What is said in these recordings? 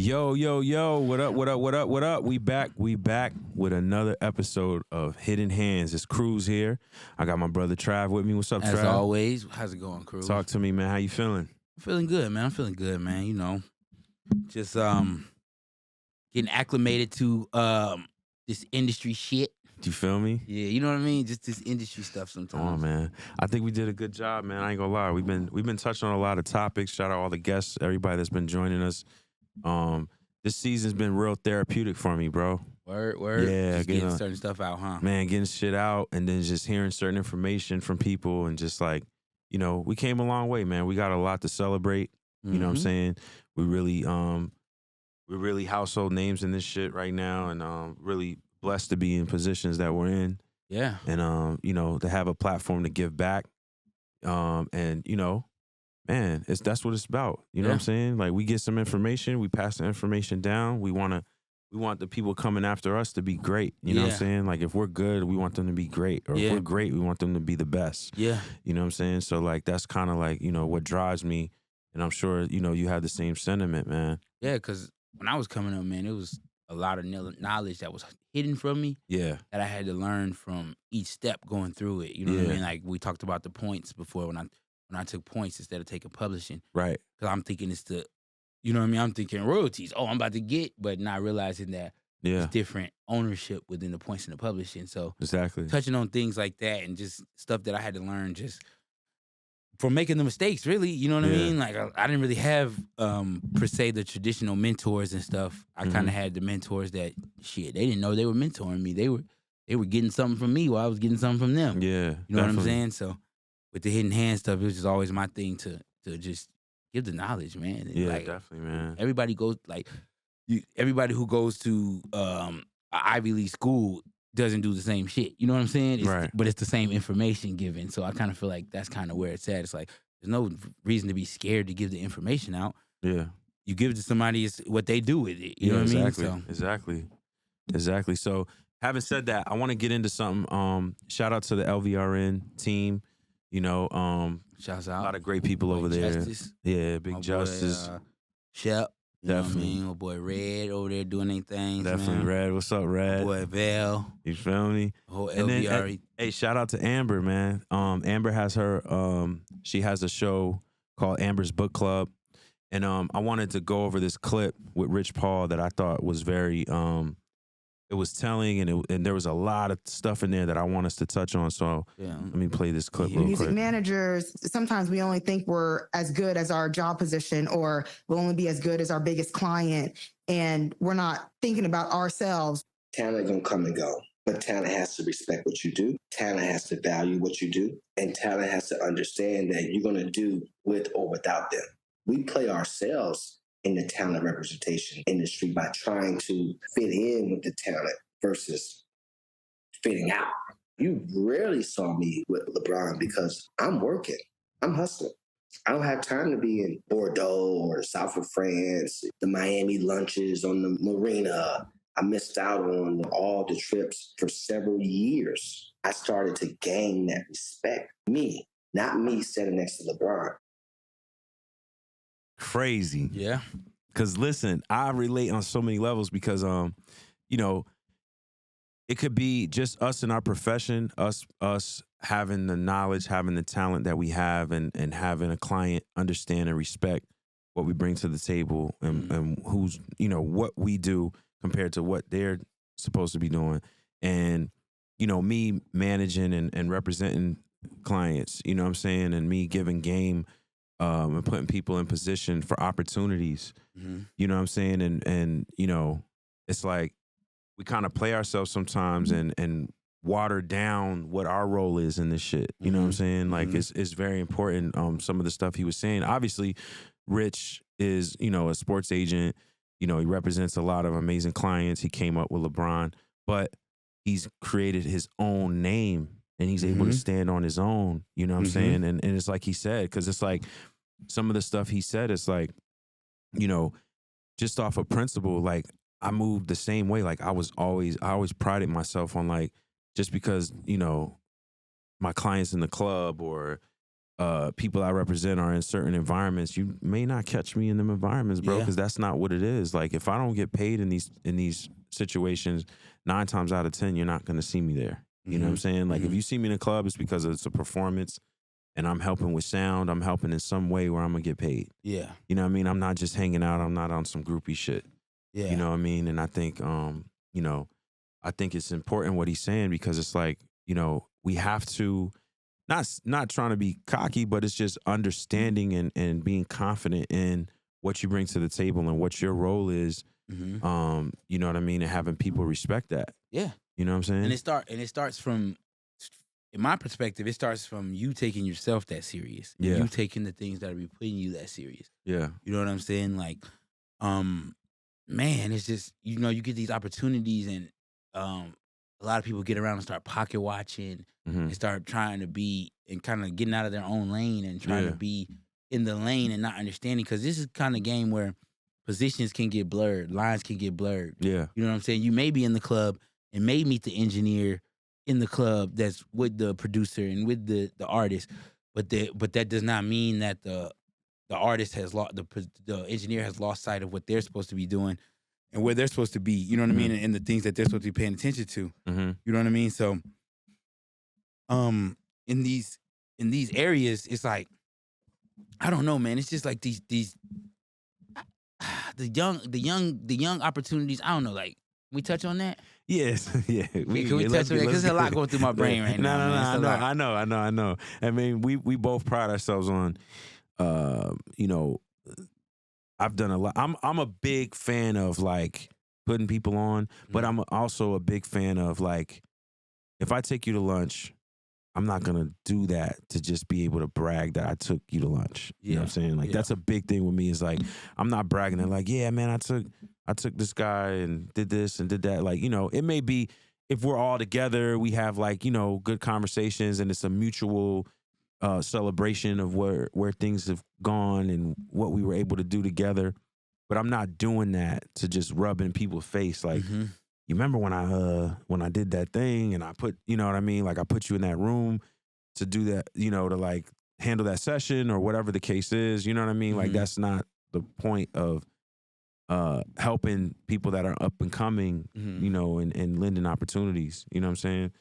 Yo, yo, yo, what up, what up, what up, what up? We back with another episode of Hidden Hands. It's Cruz here. I got my brother Trav with me. What's up, Trav? As always, how's it going, Cruz? Talk to me, man. How you feeling? I'm feeling good, man. I'm feeling good, man. You know, just getting acclimated to this industry shit. You feel me? Yeah, you know what I mean? Just this industry stuff sometimes. Come on, man. I think we did a good job, man. I ain't gonna lie. We've been touching on a lot of topics. Shout out all the guests, everybody that's been joining us. This season's been real therapeutic for me, bro. Word. Yeah, just getting certain stuff out, huh? Man, getting shit out and then just hearing certain information from people and just like, you know, we came a long way, man. We got a lot to celebrate. You know what I'm saying? We're really household names in this shit right now, and really blessed to be in positions that we're in. Yeah. And you know, to have a platform to give back. And you know, man, that's what it's about. You know what I'm saying? Like, we get some information, we pass the information down. We want the people coming after us to be great. You know what I'm saying? Like, if we're good, we want them to be great. Or if we're great, we want them to be the best. Yeah. You know what I'm saying? So like, that's kind of like, you know, what drives me. And I'm sure, you know, you have the same sentiment, man. Yeah, because when I was coming up, man, it was a lot of knowledge that was hidden from me. Yeah. That I had to learn from each step going through it. You know what I mean? Like, we talked about the points before when I took points instead of taking publishing. Right. Because I'm thinking you know what I mean? I'm thinking royalties. Oh, I'm about to get, but not realizing that it's different ownership within the points and the publishing. So exactly touching on things like that and just stuff that I had to learn just from making the mistakes, really. You know what I mean? Like, I didn't really have, per se, the traditional mentors and stuff. I kind of had the mentors that, they didn't know they were mentoring me. They were getting something from me while I was getting something from them. Yeah. You know what I'm saying? So with the hidden hand stuff, it was just always my thing to just give the knowledge, man. Yeah, like, definitely, man. Everybody goes, like, everybody who goes to an Ivy League school doesn't do the same shit. You know what I'm saying? Right. But it's the same information given. So I kind of feel like that's kind of where it's at. It's like, there's no reason to be scared to give the information out. Yeah. You give it to somebody, it's what they do with it. You know what I mean? So, Exactly. So having said that, I want to get into something. Shout out to the LVRN team. You know, shouts out. A lot of great people over there. Justice. Yeah, Big Justice. Shep. You definitely. Know what I mean? My boy Red over there doing their things. Definitely, man. Red. What's up, Red? My boy Val. You feel me? Whole LVRE. Hey, shout out to Amber, man. Amber has she has a show called Amber's Book Club. And I wanted to go over this clip with Rich Paul that I thought was very it was telling, and there was a lot of stuff in there that I want us to touch on. So let me play this clip real Music quick. managers, sometimes we only think we're as good as our job position, or we'll only be as good as our biggest client, and we're not thinking about ourselves. Talent gonna come and go, but talent has to respect what you do. Talent has to value what you do, and talent has to understand that you're gonna do with or without them. We play ourselves in the talent representation industry by trying to fit in with the talent versus fitting out. You rarely saw me with LeBron because I'm working. I'm hustling. I don't have time to be in Bordeaux or south of France, the Miami lunches on the marina. I missed out on all the trips for several years. I started to gain that respect. Me, not me sitting next to LeBron. Crazy. Yeah. Because listen, I relate on so many levels because, you know, it could be just us in our profession, us having the knowledge, having the talent that we have, and having a client understand and respect what we bring to the table and who's, you know, what we do compared to what they're supposed to be doing. And, you know, me managing and representing clients, you know what I'm saying, and me giving game and putting people in position for opportunities. You know what I'm saying? And you know, it's like we kind of play ourselves sometimes and water down what our role is in this shit. You know what I'm saying? Like, it's very important, some of the stuff he was saying. Obviously, Rich is, you know, a sports agent. You know, he represents a lot of amazing clients. He came up with LeBron, but he's created his own name. And he's able to stand on his own, you know what I'm saying? And it's like he said, because it's like some of the stuff he said, it's like, you know, just off of principle, like I moved the same way. Like I always prided myself on, like, just because, you know, my clients in the club or, people I represent are in certain environments, you may not catch me in them environments, bro, because that's not what it is. Like, if I don't get paid in these situations, 9 times out of 10, you're not going to see me there. You know what I'm saying? Like, if you see me in a club, it's because it's a performance and I'm helping with sound. I'm helping in some way where I'm going to get paid. Yeah. You know what I mean? I'm not just hanging out. I'm not on some groupie shit. Yeah. You know what I mean? And I think, you know, I think it's important what he's saying, because it's like, you know, we have to, not trying to be cocky, but it's just understanding and being confident in what you bring to the table and what your role is. You know what I mean? And having people respect that. Yeah. You know what I'm saying? And it starts from, in my perspective, it starts from you taking yourself that serious. Yeah. You taking the things that are putting you that serious. Yeah. You know what I'm saying? Like, man, it's just, you know, you get these opportunities, and a lot of people get around and start pocket watching and start trying to be and kind of getting out of their own lane and trying to be in the lane and not understanding, because this is kind of game where positions can get blurred, lines can get blurred. Yeah. You know what I'm saying? You may be in the club and may meet the engineer in the club that's with the producer and with the artist, but that does not mean that the artist has lost, the engineer has lost sight of what they're supposed to be doing and where they're supposed to be. You know what I mean? And the things that they're supposed to be paying attention to. You know what I mean? So, in these areas, it's like, I don't know, man. It's just like these the young opportunities. I don't know. Like, we touch on that. Yes, yeah. Can we touch on that? Because there's a lot going through my brain right now. No. I know. I mean, we both pride ourselves on, you know, I've done a lot. I'm a big fan of, like, putting people on, but I'm also a big fan of, like, if I take you to lunch, I'm not gonna do that to just be able to brag that I took you to lunch. You know what I'm saying? Like, that's a big thing with me. Is like, I'm not bragging that, like, yeah, man, I took this guy and did this and did that. Like, you know, it may be, if we're all together, we have, like, you know, good conversations, and it's a mutual celebration of where things have gone and what we were able to do together. But I'm not doing that to just rub in people's face. Like, you remember when I did that thing and I put, you know what I mean? Like, I put you in that room to do that, you know, to, like, handle that session or whatever the case is. You know what I mean? Like, that's not the point of helping people that are up and coming, you know, and lending opportunities. You know what I'm saying?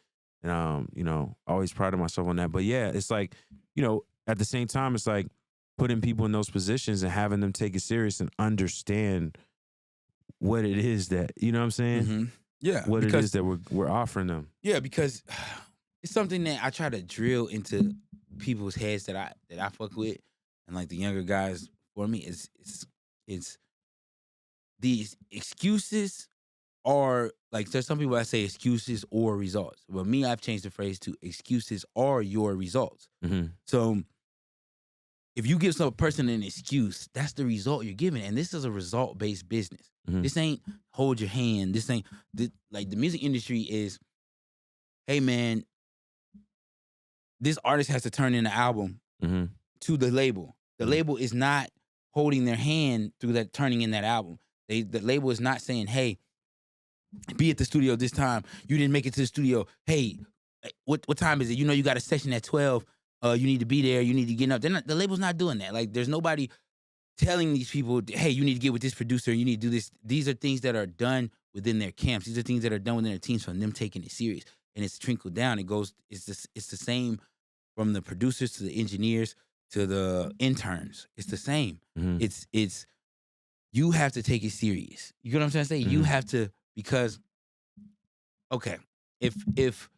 And, you know, I always prided myself on that. But yeah, it's like, you know, at the same time, it's like putting people in those positions and having them take it serious and understand what it is that, you know what I'm saying? Yeah. What it is that we're offering them. Yeah, because it's something that I try to drill into people's heads that I fuck with, and, like, the younger guys for me it's these excuses are, like, there's some people that say excuses or results. But me, I've changed the phrase to excuses are your results. So if you give some person an excuse, that's the result you're giving. And this is a result-based business. This ain't hold your hand. This ain't, like, the music industry is, hey, man, this artist has to turn in an album to the label. The label is not holding their hand through that, turning in that album. The label is not saying, hey, be at the studio this time. You didn't make it to the studio. Hey, what time is it? You know you got a session at 12. You need to be there. You need to get up. The label's not doing that. Like, there's nobody telling these people, hey, you need to get with this producer. You need to do this. These are things that are done within their camps. These are things that are done within their teams from them taking it serious. And it's trickled down. It goes. It's the same from the producers to the engineers to the interns. It's the same. It's you have to take it serious. You know what I'm trying to say? You have to, because, okay, if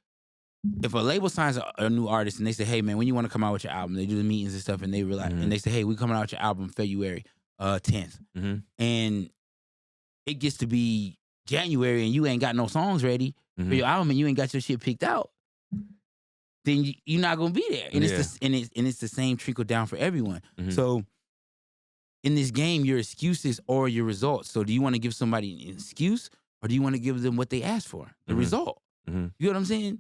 a label signs a new artist and they say, hey, man, when you want to come out with your album, they do the meetings and stuff, and they realize, and they say, hey, we coming out with your album February 10th. And it gets to be January and you ain't got no songs ready for your album and you ain't got your shit picked out, then you're not gonna be there. And it's the same trickle down for everyone. So in this game, your excuses or your results. So do you want to give somebody an excuse, or do you want to give them what they asked for, the result? You know what I'm saying?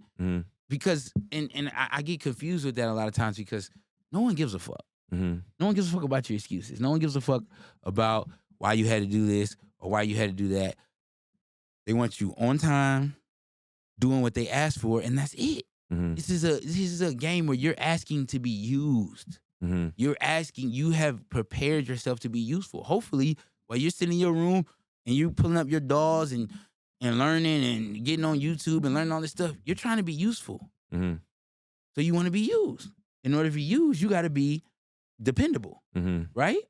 Because and I get confused with that a lot of times, because no one gives a fuck. No one gives a fuck about your excuses. No one gives a fuck about why you had to do this or why you had to do that. They want you on time, doing what they asked for, and that's it. This is a game where you're asking to be used. You have prepared yourself to be useful. Hopefully, while you're sitting in your room and you pulling up your DAWs and learning and getting on YouTube and learning all this stuff, you're trying to be useful. So you want to be used. In order to be used, you got to be dependable, right?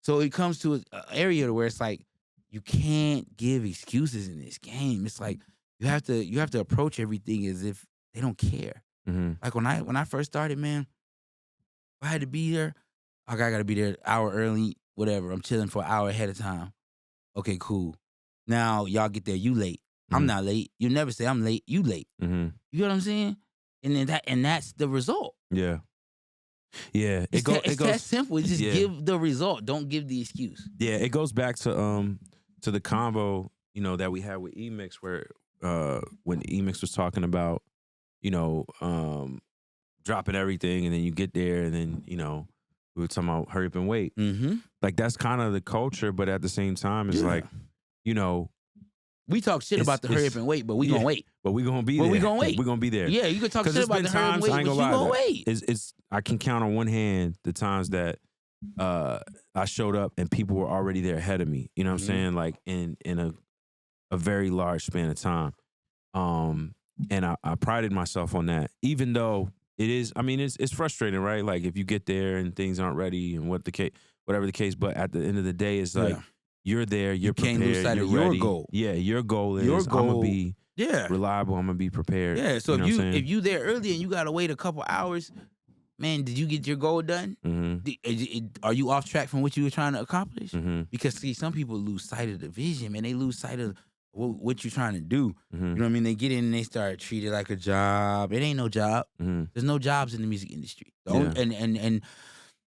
So it comes to an area where it's like you can't give excuses in this game. It's like you have to approach everything as if they don't care. Like when I first started, man, if I had to be there, I got to be there an hour early, whatever. I'm chilling for an hour ahead of time. Okay, cool. Now y'all get there, you late. I'm not late. You never say I'm late. You late. You know what I'm saying? And then that's the result. Yeah. It's that simple. Just give the result. Don't give the excuse. Yeah, it goes back to the convo, that we had with Emix, where when Emix was talking about, dropping everything, and then you get there, and then we were talking about hurry up and wait. Like that's kind of the culture, but at the same time, it's like, we talk shit about the hurry up and wait, but we gonna wait. But we gonna be there. But we gonna wait. We gonna be there. Yeah, you can talk shit about the hurry up and wait, but you gonna wait. I can count on one hand the times that I showed up and people were already there ahead of me. You know what I'm saying? Like in a very large span of time. And I prided myself on that, even though it is. I mean, it's frustrating, right? Like if you get there and things aren't ready and whatever the case. But at the end of the day, it's like you're there, you're prepared, can't lose sight of your goal. Yeah, your goal is I'm gonna be reliable. I'm gonna be prepared. Yeah. So if you there early and you gotta wait a couple hours, man, did you get your goal done? Are you off track from what you were trying to accomplish? Because see, some people lose sight of the vision, man. They lose sight of what you're trying to do. You know what I mean? They get in and they start treated like a job. It ain't no job. There's no jobs in the music industry.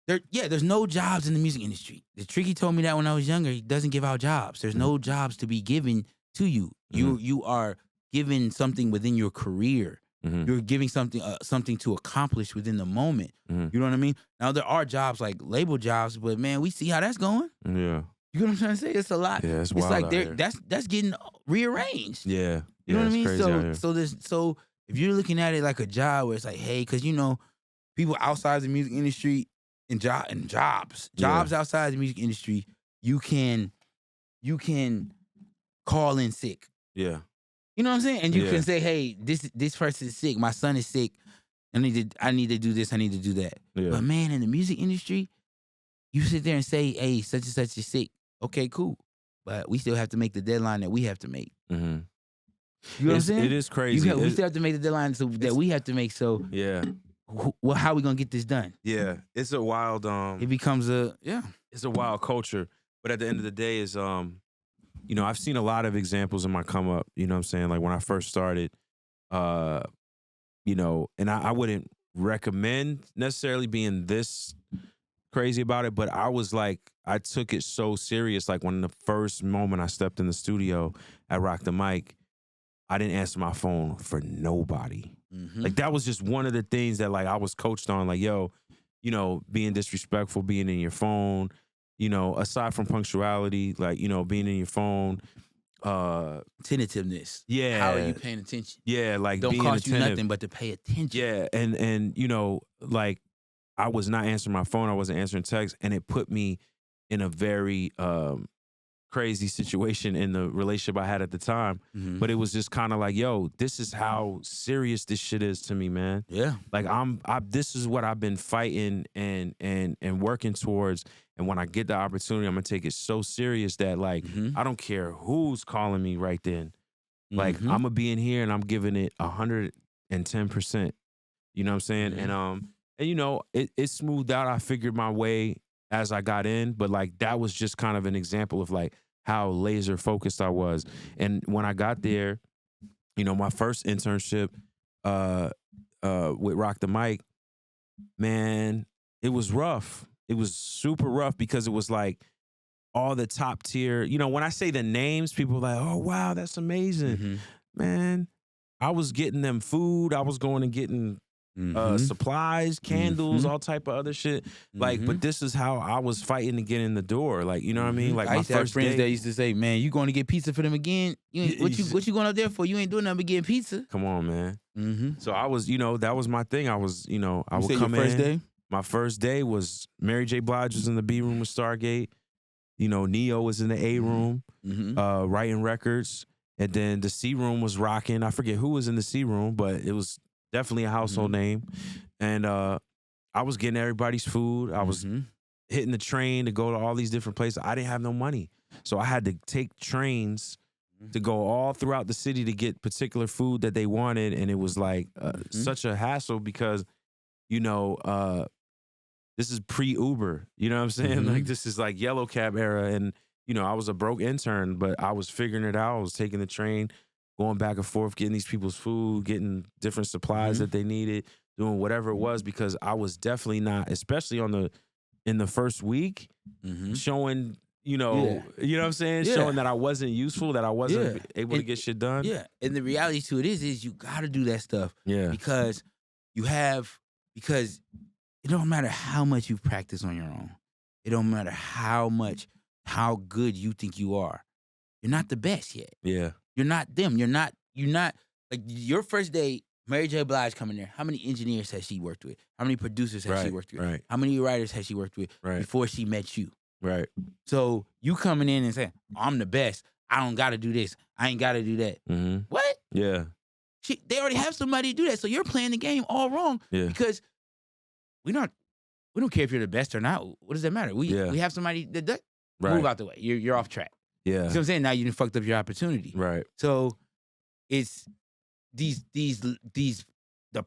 There's no jobs in the music industry. The Tricky told me that when I was younger. He doesn't give out jobs. There's no jobs to be given to you. You are given something within your career. You're giving something to accomplish within the moment. You know what I mean? Now there are jobs like label jobs, but man, we see how that's going. Yeah. You know what I'm trying to say? It's a lot. Yeah, it's wild like that's getting rearranged. Yeah. You know what I mean? Crazy So if you're looking at it like a job where it's like, hey, because people outside the music industry and jobs outside the music industry, you can call in sick. Yeah. You know what I'm saying? And you can say, hey, this person is sick. My son is sick. I need to do this. I need to do that. Yeah. But man, in the music industry, you sit there and say, hey, such and such is sick. Okay, cool. But we still have to make the deadline that we have to make. You know what I'm saying? It is crazy. We still have to make the deadline that we have to make. So how are we gonna get this done? Yeah, it's a wild. It becomes it's a wild culture. But at the end of the day, is I've seen a lot of examples in my come up. You know what I'm saying? Like when I first started, and I wouldn't recommend necessarily being this crazy about it, but I was like, I took it so serious. Like when the first moment I stepped in the studio at Rock the Mic, I didn't answer my phone for nobody. Like that was just one of the things that like I was coached on. Like, yo, being disrespectful, being in your phone, aside from punctuality, like, being in your phone, tentativeness. Yeah. How are you paying attention? Yeah, like don't being cost attentive. you nothing but to pay attention. Yeah, and like I was not answering my phone, I wasn't answering texts, and it put me in a very crazy situation in the relationship I had at the time. But it was just kind of like, yo, this is how serious this shit is to me, man. Yeah. Like this is what I've been fighting and working towards. And when I get the opportunity, I'm gonna take it so serious that like I don't care who's calling me right then. Like I'm gonna be in here and I'm giving it 110%. You know what I'm saying? And it smoothed out. I figured my way as I got in, but like that was just kind of an example of like how laser focused I was. And when I got there, my first internship with Rock the Mic, man, it was rough. It was super rough because it was like all the top tier, when I say the names, people are like, oh wow, that's amazing. Man, I was getting them food. I was going and getting supplies, candles, all type of other shit. Like, but this is how I was fighting to get in the door. Like, you know what I mean? Like, I used to have friends that used to say, "Man, you going to get pizza for them again? You ain't, what you going up there for? You ain't doing nothing but getting pizza." Come on, man. So I was, that was my thing. I was, I would come your first in. Day? My first day was Mary J. Blige was in the B room with Stargate. Neo was in the A room, writing records. And then the C room was rocking. I forget who was in the C room, but it was definitely a household name. And I was getting everybody's food. I was hitting the train to go to all these different places. I didn't have no money. So I had to take trains to go all throughout the city to get particular food that they wanted. And it was like such a hassle because, this is pre-Uber. You know what I'm saying? Like, this is like yellow cab era. And, I was a broke intern, but I was figuring it out. I was taking the train, going back and forth, getting these people's food, getting different supplies that they needed, doing whatever it was, because I was definitely not, especially in the first week, showing, you know what I'm saying? Yeah. Showing that I wasn't useful, that I wasn't able to get shit done. Yeah. And the reality to it is you got to do that stuff. Yeah. Because it don't matter how much you practice on your own. It don't matter how good you think you are. You're not the best yet. Yeah. You're not them. You're not like your first day, Mary J. Blige coming there. How many engineers has she worked with? How many producers has she worked with? Right. How many writers has she worked with before she met you? Right. So you coming in and saying, I'm the best. I don't got to do this. I ain't got to do that. What? Yeah. They already have somebody to do that. So you're playing the game all wrong because we don't care if you're the best or not. What does that matter? We have somebody that move out the way. You're off track. Yeah. You know what I'm saying? Now you done fucked up your opportunity. Right. So it's the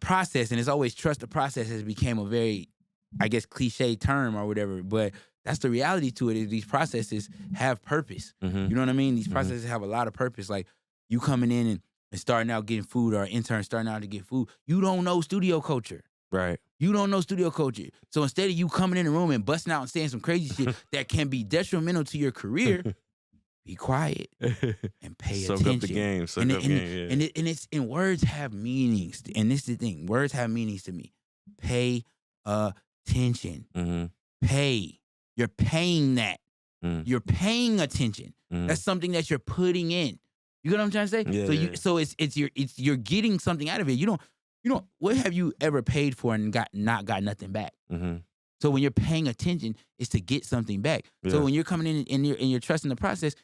process, and it's always trust the process has became a very, I guess, cliche term or whatever, but that's the reality to it. Is these processes have purpose. You know what I mean? These processes have a lot of purpose. Like you coming in and starting out getting food, or an intern starting out to get food. You don't know studio culture. Right. You don't know studio culture. So instead of you coming in the room and busting out and saying some crazy shit that can be detrimental to your career, be quiet and pay attention. Soak up the game. And words have meanings. And this is the thing. Words have meanings to me. Pay attention. Pay. You're paying that. You're paying attention. That's something that you're putting in. You get what I'm trying to say? Yeah, so you're getting something out of it. You don't. What have you ever paid for and not got nothing back? So when you're paying attention, it's to get something back. Yeah. So when you're coming in and you're trusting the process,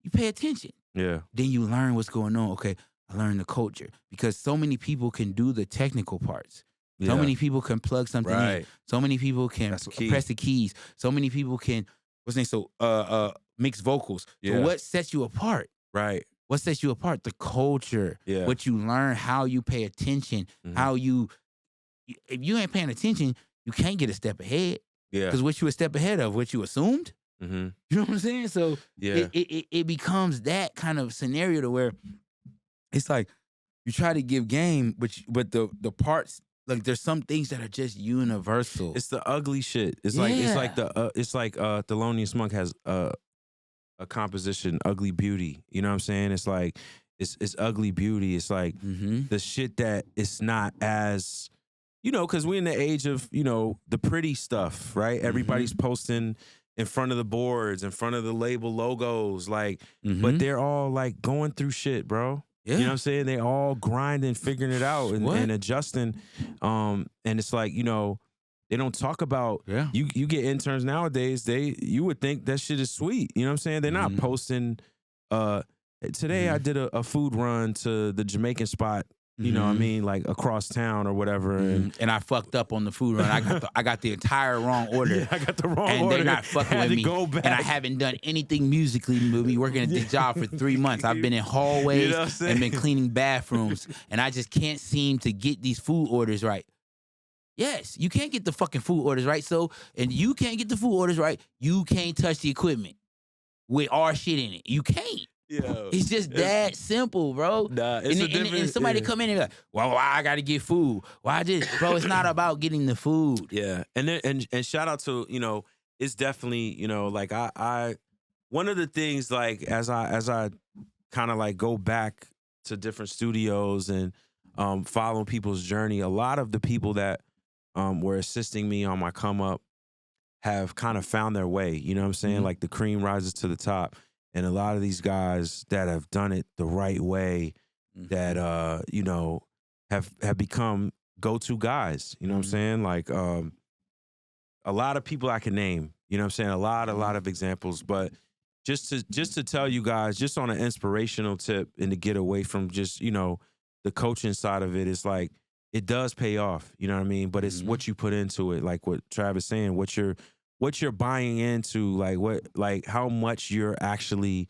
you pay attention. Yeah. Then you learn what's going on. Okay, I learned the culture, because so many people can do the technical parts. Yeah. So many people can plug something in. So many people can press the keys. So many people can mix vocals. Yeah. So what sets you apart? Right. What sets you apart? The culture. Yeah. What you learn, how you pay attention, if you ain't paying attention, you can't get a step ahead. Yeah. Because what you a step ahead of, what you assumed. You know what I'm saying? So it becomes that kind of scenario to where it's like you try to give game, but the parts, like there's some things that are just universal. It's the ugly shit. It's like Thelonious Monk has a composition, Ugly Beauty. You know what I'm saying? It's like it's ugly beauty. It's like the shit that it's not as, because we're in the age of, the pretty stuff, right? Everybody's posting in front of the boards, in front of the label logos, like, but they're all like going through shit, bro. Yeah. You know what I'm saying? They all grinding, figuring it out and adjusting. And it's like, they don't talk about, you get interns nowadays, you would think that shit is sweet. You know what I'm saying? They're not posting, today I did a food run to the Jamaican spot, you know what I mean? Like across town or whatever. And I fucked up on the food run. I got the entire wrong order. Yeah, I got the wrong and order. And they're not fucking with me. Go back. And I haven't done anything musically with me working at this job for 3 months. I've been in hallways and been cleaning bathrooms. And I just can't seem to get these food orders right. Yes, you can't get the fucking food orders right. So, and you can't get the food orders right, you can't touch the equipment with our shit in it. You can't. Yeah, it's just that simple, bro. Nah, it's and somebody come in and be like, well, why I gotta get food? Why bro, it's not about getting the food. Yeah. And shout out to, it's definitely, like I one of the things, like as I kind of like go back to different studios and following people's journey. A lot of the people that were assisting me on my come up have kind of found their way. You know what I'm saying? Like the cream rises to the top. And a lot of these guys that have done it the right way, that, you know, have become go-to guys. You know what I'm saying? Like a lot of people I can name, you know what I'm saying? A lot of examples. But just to tell you guys, just on an inspirational tip and to get away from just, you know, the coaching side of it, it's like, it does pay off, you know what I mean? But it's what you put into it, like what Travis saying, what you're buying into, like how much you're actually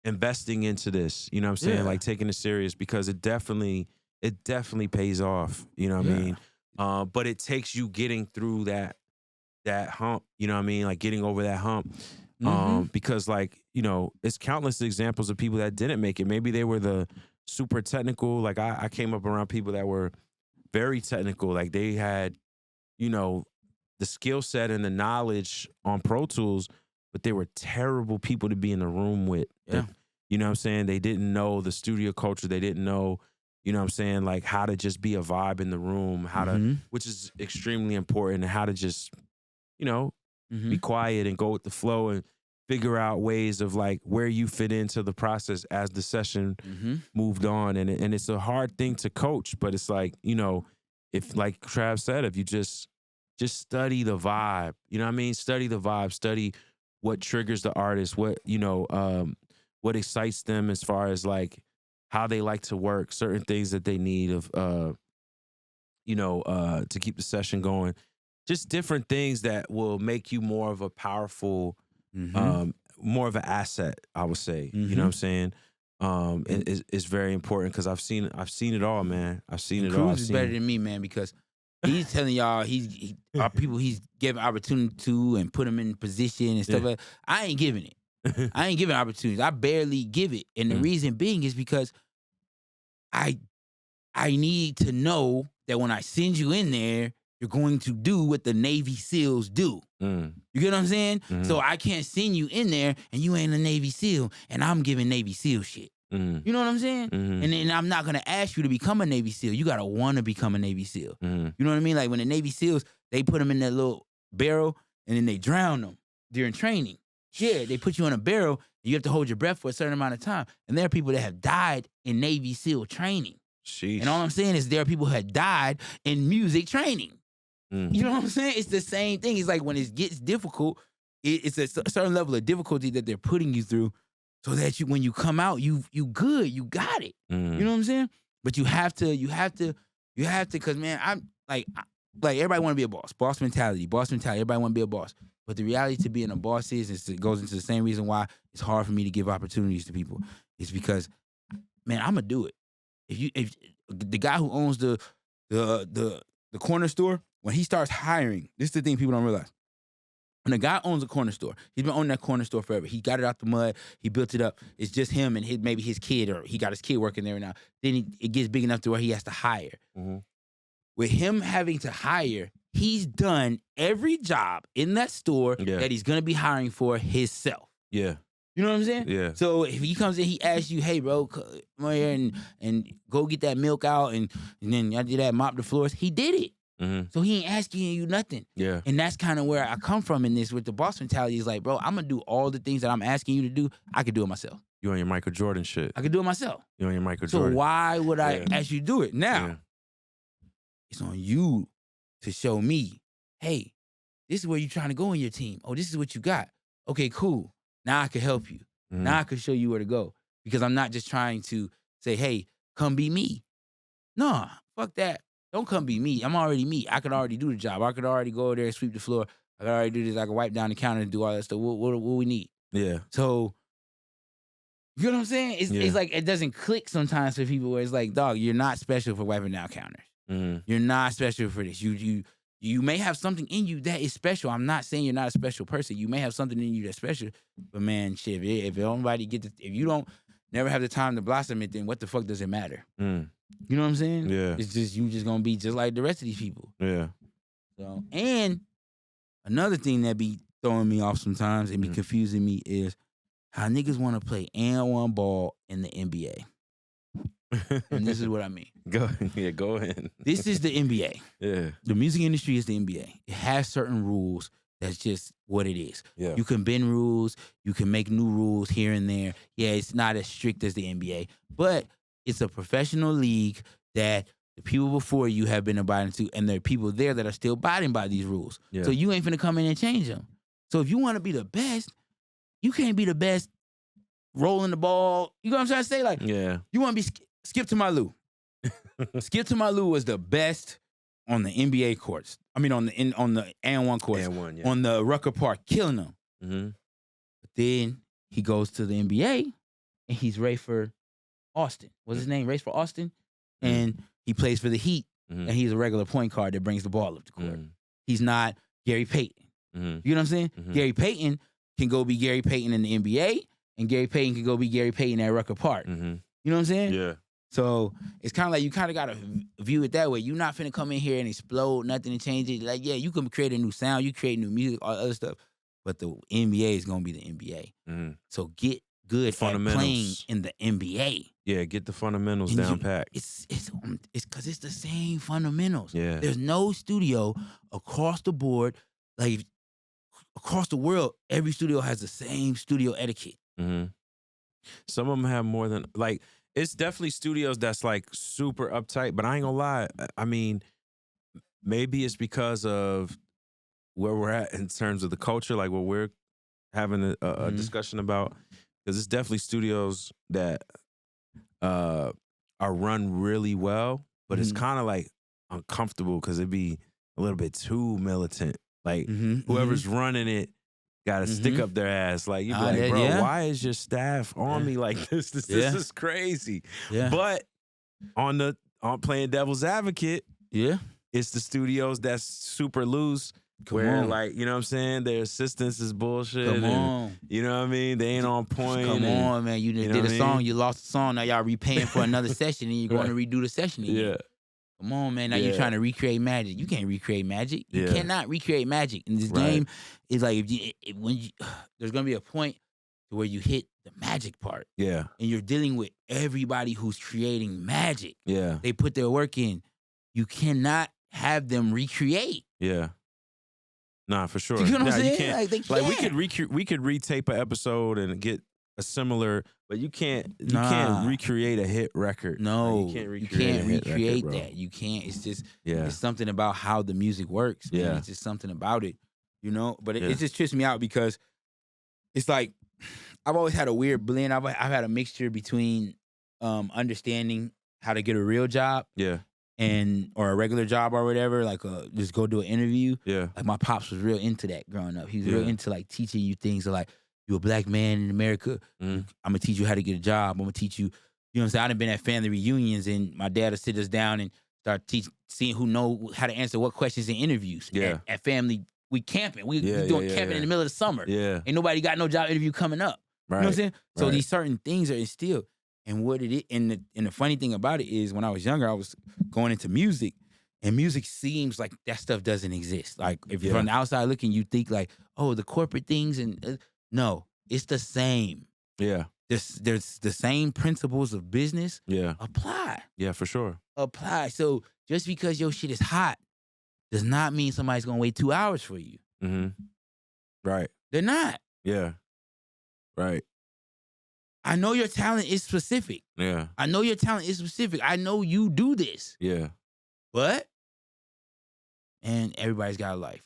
investing into this, you know what I'm saying? Yeah. Like taking it serious, because it definitely pays off, you know what I mean? But it takes you getting through that hump, you know what I mean? Like getting over that hump. Because like, you know, it's countless examples of people that didn't make it. Maybe they were the super technical. Like I came up around people that were very technical. Like they had, you know, the skill set and the knowledge on Pro Tools, but they were terrible people to be in the room with. Yeah. You know what I'm saying? They didn't know the studio culture. They didn't know, you know what I'm saying, like how to just be a vibe in the room, how to, which is extremely important, and how to just, you know, be quiet and go with the flow and figure out ways of like where you fit into the process as the session moved on. And it's a hard thing to coach, but it's like, you know, if like Trav said, if you just study the vibe, you know what I mean? Study the vibe, study what triggers the artist, what, you know, what excites them as far as like how they like to work, certain things that they need of, you know, to keep the session going. Just different things that will make you more of a powerful, more of an asset, I would say. You know what I'm saying? And it's very important because I've seen it all, man. I've seen it all. Cruz is better than me, man, because he's telling y'all our people he's giving opportunity to and put them in position and stuff like that. I ain't giving it. I ain't giving opportunities. I barely give it. And the reason being is because I need to know that when I send you in there, you're going to do what the Navy SEALs do. You get what I'm saying? So I can't send you in there and you ain't a Navy SEAL and I'm giving Navy SEAL shit. You know what I'm saying? And then I'm not going to ask you to become a Navy SEAL. You got to want to become a Navy SEAL. You know what I mean? Like when the Navy SEALs, they put them in that little barrel and then they drown them during training. Yeah, they put you in a barrel and you have to hold your breath for a certain amount of time. And there are people that have died in Navy SEAL training. Sheesh. And all I'm saying is there are people who have died in music training. You know what I'm saying? It's the same thing. It's like when it gets difficult, it's a certain level of difficulty that they're putting you through so that when you come out, you good, you got it. You know what I'm saying? But you have to, because man, I'm like everybody want to be a boss mentality, everybody want to be a boss. But the reality to being a boss it goes into the same reason why it's hard for me to give opportunities to people. It's because, man, I'm gonna do it. If the guy who owns the corner store, when he starts hiring, this is the thing people don't realize. When a guy owns a corner store, he's been owning that corner store forever. He got it out the mud. He built it up. It's just him and maybe his kid, or he got his kid working there now. Then it gets big enough to where he has to hire. With him having to hire, he's done every job in that store that he's going to be hiring for himself. Yeah. You know what I'm saying? Yeah. So if he comes in, he asks you, hey, bro, come here and go get that milk out and then I did that, mop the floors. He did it. So he ain't asking you nothing. Yeah. And that's kind of where I come from in this with the boss mentality. Is like, bro, I'm going to do all the things that I'm asking you to do. I could do it myself. You on your Michael Jordan shit. I could do it myself. You on your Michael Jordan. So why would I ask you to do it? Now, it's on you to show me, hey, this is where you're trying to go in your team. Oh, this is what you got. Okay, cool. Now I can help you. Now I can show you where to go. Because I'm not just trying to say, hey, come be me. No, fuck that. Don't come be me. I'm already me. I could already do the job. I could already go over there and sweep the floor. I could already do this. I could wipe down the counter and do all that stuff. What we need? Yeah. So, you know what I'm saying? It's like it doesn't click sometimes for people where it's like, dog, you're not special for wiping down counters. You're not special for this. You may have something in you that is special. I'm not saying you're not a special person. You may have something in you that's special. But man, shit, if nobody if you don't never have the time to blossom it, then what the fuck does it matter? You know what I'm saying? Yeah. It's just you just gonna be just like the rest of these people. Yeah. So, and another thing that be throwing me off sometimes and be confusing me is how niggas want to play and one ball in the NBA. And this is what I mean. Go ahead. This is the NBA. Yeah. The music industry is the NBA. It has certain rules. That's just what it is. Yeah. You can bend rules. You can make new rules here and there. Yeah, it's not as strict as the NBA, but it's a professional league that the people before you have been abiding to, and there are people there that are still abiding by these rules. Yeah. So you ain't finna come in and change them. So if you want to be the best, you can't be the best rolling the ball. You know what I'm trying to say? Like, Yeah. you want to be Skip to My Lou. Skip to My Lou was the best on the NBA courts. I mean, on the and1 courts. And1, yeah. On the Rucker Park, killing them. Mm-hmm. But then he goes to the NBA and he's Ray for Austin. What's his name? Race for Austin? And he plays for the Heat. And he's a regular point guard that brings the ball up the court. He's not Gary Payton. You know what I'm saying? Gary Payton can go be Gary Payton in the NBA, and Gary Payton can go be Gary Payton at Rucker Park. You know what I'm saying? Yeah. So it's kind of like you kind of got to view it that way. You're not finna come in here and explode nothing and change it. Like, yeah, you can create a new sound, you create new music, all other stuff, but the NBA is gonna be the NBA. So get good at playing in the NBA. Yeah, get the fundamentals down pat. It's because it's the same fundamentals. Yeah. There's no studio across the board, like across the world. Every studio has the same studio etiquette. Some of them have more than like. It's definitely studios that's like super uptight, but I ain't gonna lie. I mean, maybe it's because of where we're at in terms of the culture, like what we're having a discussion about. Because it's definitely studios that are run really well, but it's kind of like uncomfortable because it'd be a little bit too militant. Like whoever's running it got to stick up their ass. Like, you be like, bro, why is your staff on me like this? This is crazy. Yeah. But on playing devil's advocate, it's the studios that's super loose. Like, you know what I'm saying? Their assistance is bullshit. Come on. You know what I mean? They ain't on point. Come on, man. You did a song, you lost the song, now y'all repaying for another session and you're going to redo the session again. Yeah. Come on, man. Now you're trying to recreate magic. You can't recreate magic. You cannot recreate magic. And this game is like, there's going to be a point to where you hit the magic part. Yeah. And you're dealing with everybody who's creating magic. Yeah. They put their work in. You cannot have them recreate. Yeah. Nah, for sure. You know what I'm saying? You can't. Like, they can't. Like we could retape an episode and get a similar, but you can't recreate a hit record. No, like, you can't recreate record, that. You can't. It's just it's something about how the music works. Man. It's just something about it, you know. But it just trips me out because it's like I've always had a weird blend. I've had a mixture between understanding how to get a real job, or a regular job or whatever, like just go do an interview. Yeah. Like my pops was real into that growing up. He was real into like teaching you things like, you're a black man in America. I'm gonna teach you how to get a job. I'm gonna teach you, you know what I'm saying? I done been at family reunions and my dad would sit us down and start seeing who know how to answer what questions in interviews. Yeah. At family, we camping. We doing camping in the middle of the summer. Yeah. Ain't nobody got no job interview coming up. Right. You know what I'm saying? So these certain things are instilled. And what it is, and the funny thing about it is when I was younger, I was going into music, and music seems like that stuff doesn't exist. Like if you're from the outside looking, you think like, oh, the corporate things, and no, it's the same. Yeah. There's the same principles of business. Yeah. Apply. Yeah, for sure. Apply. So just because your shit is hot does not mean somebody's gonna wait 2 hours for you. Right. They're not. Yeah. Right. I know your talent is specific. Yeah. I know your talent is specific. I know you do this. Yeah. But, and everybody's got a life.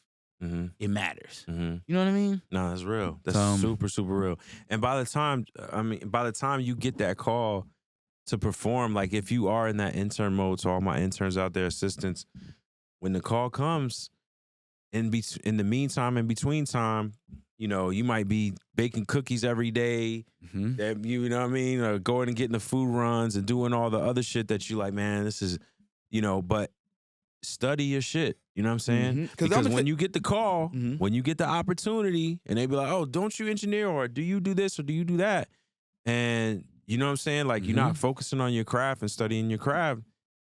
It matters. You know what I mean? No, that's real. That's super, super real. And by the time you get that call to perform, like if you are in that intern mode, to all my interns out there, assistants, when the call comes, in the meantime, in between time, you know, you might be baking cookies every day. That, you know what I mean? Or going and getting the food runs and doing all the other shit that you like, man, this is, you know, but study your shit. You know what I'm saying? Because when you get the call, when you get the opportunity, and they be like, oh, don't you engineer, or do you do this, or do you do that? And you know what I'm saying? Like, you're not focusing on your craft and studying your craft,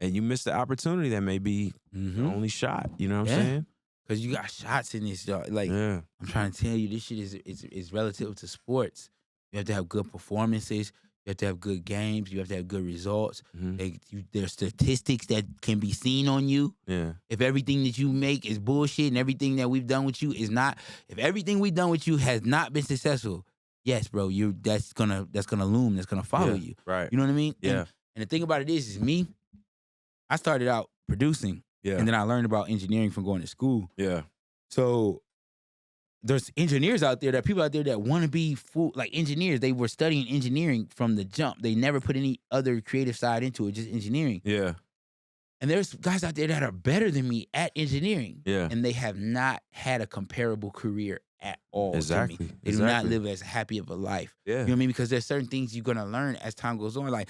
and you miss the opportunity that may be the only shot. You know what I'm saying? Because you got shots in this, y'all. Like, I'm trying to tell you, this shit is relative to sports. You have to have good performances. You have to have good games. You have to have good results. There's statistics that can be seen on you. Yeah. If everything that you make is bullshit and everything that we've done with you is not, if everything we've done with you has not been successful, yes, bro, that's gonna loom. That's gonna follow you. Right. You know what I mean? Yeah. And the thing about it is me. I started out producing. Yeah. And then I learned about engineering from going to school. Yeah. So there's engineers out there, people out there that want to be like engineers. They were studying engineering from the jump. They never put any other creative side into it, just engineering. Yeah. And there's guys out there that are better than me at engineering. Yeah. And they have not had a comparable career at all. Exactly. To me. They do not live as happy of a life. Yeah. You know what I mean? Because there's certain things you're gonna learn as time goes on. Like,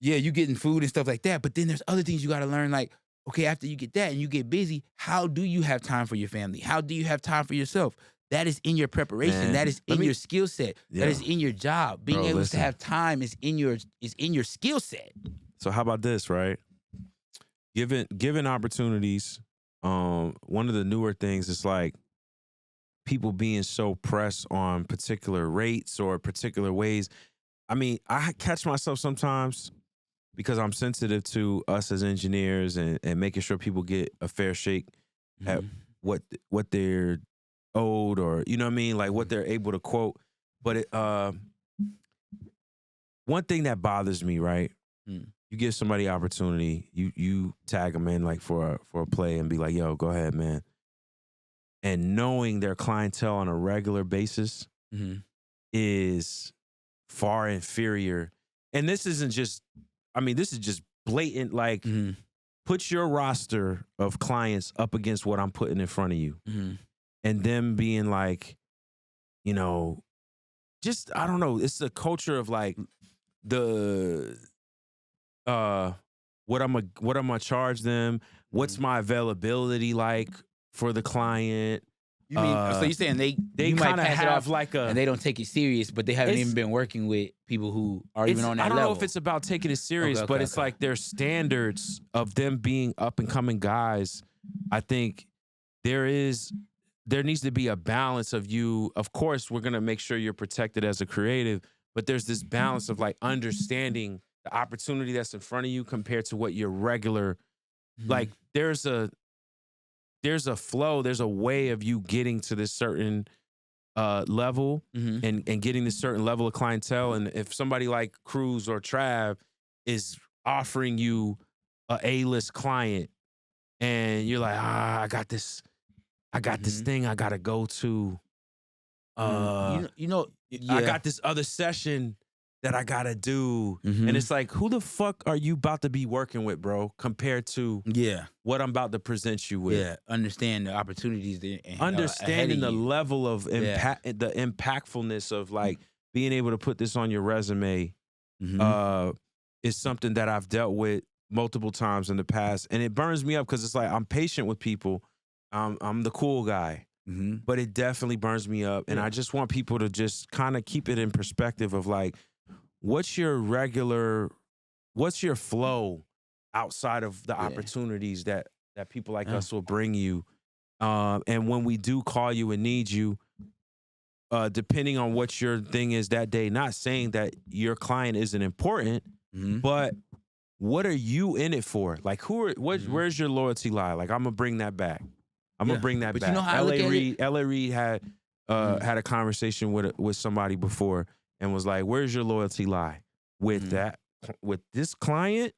yeah, you getting food and stuff like that. But then there's other things you gotta learn, like, okay, after you get that and you get busy, how do you have time for your family? How do you have time for yourself? That is in your preparation. Man, that is in your skill set. Yeah. That is in your job. Being able to have time is in your skill set. So how about this, right? Given opportunities, one of the newer things is like people being so pressed on particular rates or particular ways. I mean, I catch myself sometimes because I'm sensitive to us as engineers and making sure people get a fair shake at what they're owed, or you know what I mean, like what they're able to quote. But one thing that bothers me, right? You give somebody opportunity, you tag them in like for a play and be like, yo, go ahead, man. And knowing their clientele on a regular basis is far inferior. And this isn't just, I mean, this is just blatant, like, put your roster of clients up against what I'm putting in front of you. And them being like, you know, just, I don't know, it's a culture of like what I'm gonna charge them, what's my availability like for the client. You mean, so you're saying they kind of have off like a, and they don't take it serious, but they haven't even been working with people who are even on that level. I don't know if it's about taking it serious, but it's like their standards of them being up and coming guys. I think there needs to be a balance of you. Of course, we're gonna make sure you're protected as a creative, but there's this balance of like understanding the opportunity that's in front of you compared to what your regular, like there's a flow, there's a way of you getting to this certain level and getting this certain level of clientele. And if somebody like Cruz or Trav is offering you a A-list client and you're like, I got this thing I gotta go to. I got this other session that I gotta do. And it's like, who the fuck are you about to be working with, bro, compared to what I'm about to present you with? Yeah, understand the opportunities. Understanding the level of impact, the impactfulness of like being able to put this on your resume is something that I've dealt with multiple times in the past. And it burns me up because it's like, I'm patient with people. I'm the cool guy. But it definitely burns me up. And I just want people to just kind of keep it in perspective of like, what's your flow outside of the opportunities that people like us will bring you? And when we do call you and need you, depending on what your thing is that day, not saying that your client isn't important, but what are you in it for? Like, where's your loyalty lie? Like, I'm gonna bring that back. I'm gonna bring that back. You know how L.A. Reid had a conversation with somebody before and was like, "Where's your loyalty lie with that? With this client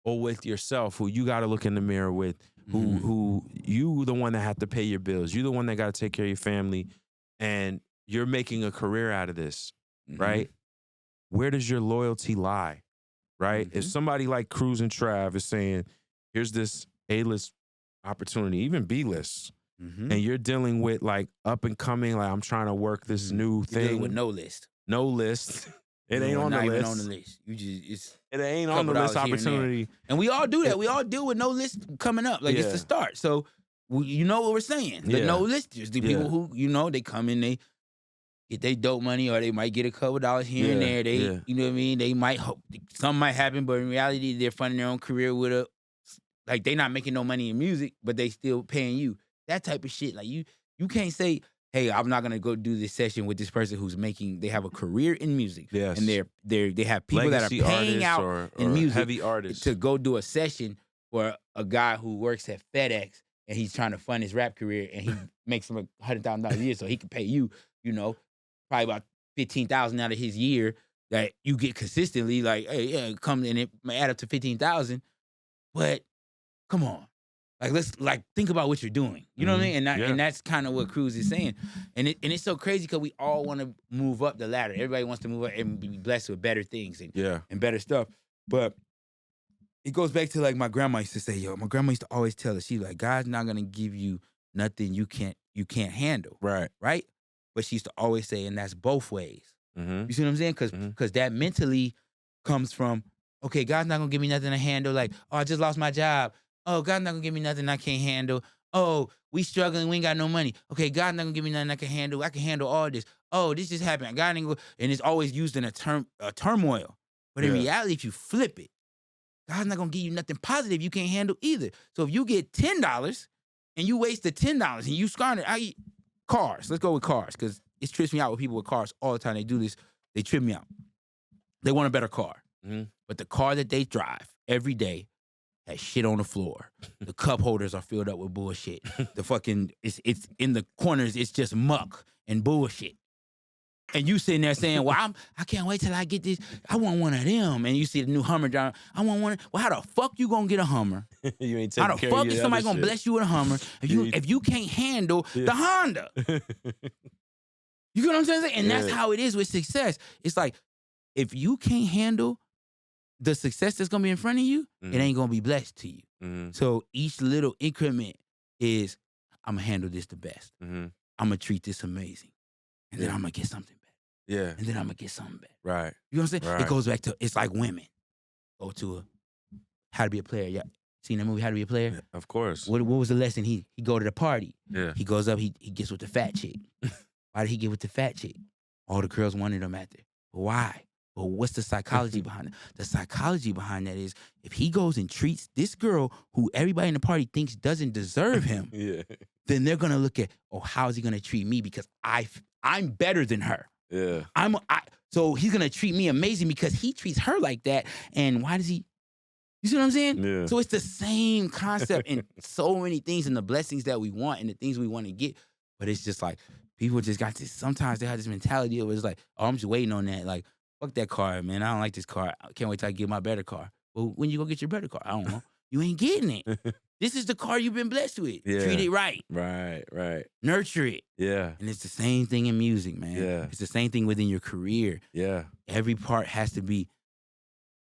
or with yourself, who you got to look in the mirror with, who you the one that have to pay your bills, you the one that got to take care of your family, and you're making a career out of this, right? Where does your loyalty lie, right? If somebody like Cruz and Trav is saying, here's this A-list opportunity, even B-list, and you're dealing with like up and coming, like I'm trying to work this new thing with no list. No list. It ain't on the list. On the list. It ain't on the list opportunity. And we all do that. We all deal with no list coming up. Like it's the start. So you know what we're saying. The no listers, the people who, they come in, they get their dope money, or they might get a couple dollars here and there. They, you know what I mean? They might hope something might happen, but in reality, they're funding their own career with like they not making no money in music, but they still paying you. That type of shit. Like you can't say, hey, I'm not gonna go do this session with this person who's they have a career in music. Yes. And they have people Legacy that are paying out or in music heavy artists to go do a session for a guy who works at FedEx and he's trying to fund his rap career and he makes him $100,000 a year so he can pay you, probably about $15,000 out of his year that you get consistently. Like, hey, yeah, come and it may add up to $15,000, but come on. Like, let's think about what you're doing. You know what I mean? And that's kind of what Cruz is saying. And it's so crazy because we all want to move up the ladder. Everybody wants to move up and be blessed with better things and better stuff. But it goes back to like my grandma used to say, my grandma used to always tell us, she's like, God's not gonna give you nothing you can't handle. Right. Right? But she used to always say, and that's both ways. Mm-hmm. You see what I'm saying? Because that mentally comes from, okay, God's not gonna give me nothing to handle. Like, oh, I just lost my job. Oh, God's not gonna give me nothing I can't handle. Oh, we struggling, we ain't got no money. Okay, God's not gonna give me nothing I can handle. I can handle all this. Oh, this just happened. God ain't go, and it's always used in a turmoil. But in reality, if you flip it, God's not gonna give you nothing positive you can't handle either. So if you get $10 and you waste the $10 and you squander it, cars. Let's go with cars because it trips me out with people with cars all the time. They do this. They trip me out. They want a better car, but the car that they drive every day has shit on the floor. The cup holders are filled up with bullshit. The fucking it's in the corners. It's just muck and bullshit. And you sitting there saying, well, I can't wait till I get this. I want one of them. And you see the new Hummer driving. I want one. Well, how the fuck you gonna get a Hummer? You ain't taking how the care fuck of is somebody gonna bless you with a Hummer if you can't handle the Honda? You get what I'm saying? And that's how it is with success. It's like, if you can't handle the success that's gonna be in front of you, it ain't gonna be blessed to you. So each little increment is, I'm gonna handle this the best. I'm gonna treat this amazing. And then I'm gonna get something better. Yeah. And then I'm gonna get something better. Right. You know what I'm saying? Right. It goes back to, it's like women. Go to How to Be a Player. Yeah. Seen that movie, How to Be a Player? Yeah, of course. What was the lesson? He go to the party. Yeah. He goes up, he gets with the fat chick. Why did he get with the fat chick? All the girls wanted him after. Why? But what's the psychology behind it? The psychology behind that is, if he goes and treats this girl who everybody in the party thinks doesn't deserve him, then they're gonna look at, how is he gonna treat me because I'm better than her. Yeah. So he's gonna treat me amazing because he treats her like that. And why does he? You see what I'm saying? Yeah. So it's the same concept in so many things and the blessings that we want and the things we want to get. But it's just like, people just got this, sometimes they have this mentality of, it's like, oh, I'm just waiting on that. Like, fuck that car, man. I don't like this car. I can't wait till I get my better car. Well, when you go get your better car? I don't know. You ain't getting it. This is the car you've been blessed with. Yeah. Treat it right. Right. Nurture it. Yeah. And it's the same thing in music, man. Yeah. It's the same thing within your career. Yeah. Every part has to be,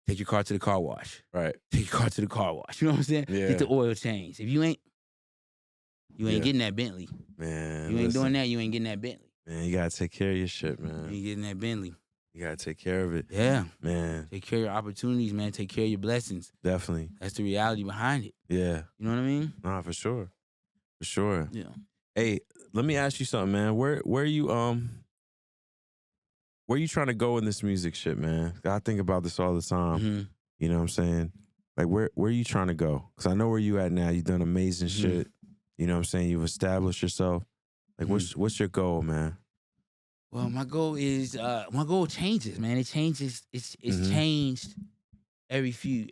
take your car to the car wash. Right. Take your car to the car wash. You know what I'm saying? Yeah. Get the oil change. If you ain't getting that Bentley. Man. You ain't doing that, you ain't getting that Bentley. Man, you gotta take care of your shit, man. You ain't getting that Bentley. You gotta take care of it. Yeah. Man. Take care of your opportunities, man. Take care of your blessings. Definitely. That's the reality behind it. Yeah. You know what I mean? Nah, for sure. For sure. Yeah. Hey, let me ask you something, man. Where you trying to go in this music shit, man? I think about this all the time. You know what I'm saying? Like, where you trying to go? Because I know where you at now. You've done amazing shit. You know what I'm saying? You've established yourself. Like, what's your goal, man? Well, my goal changes, man. It changes. It's changed every few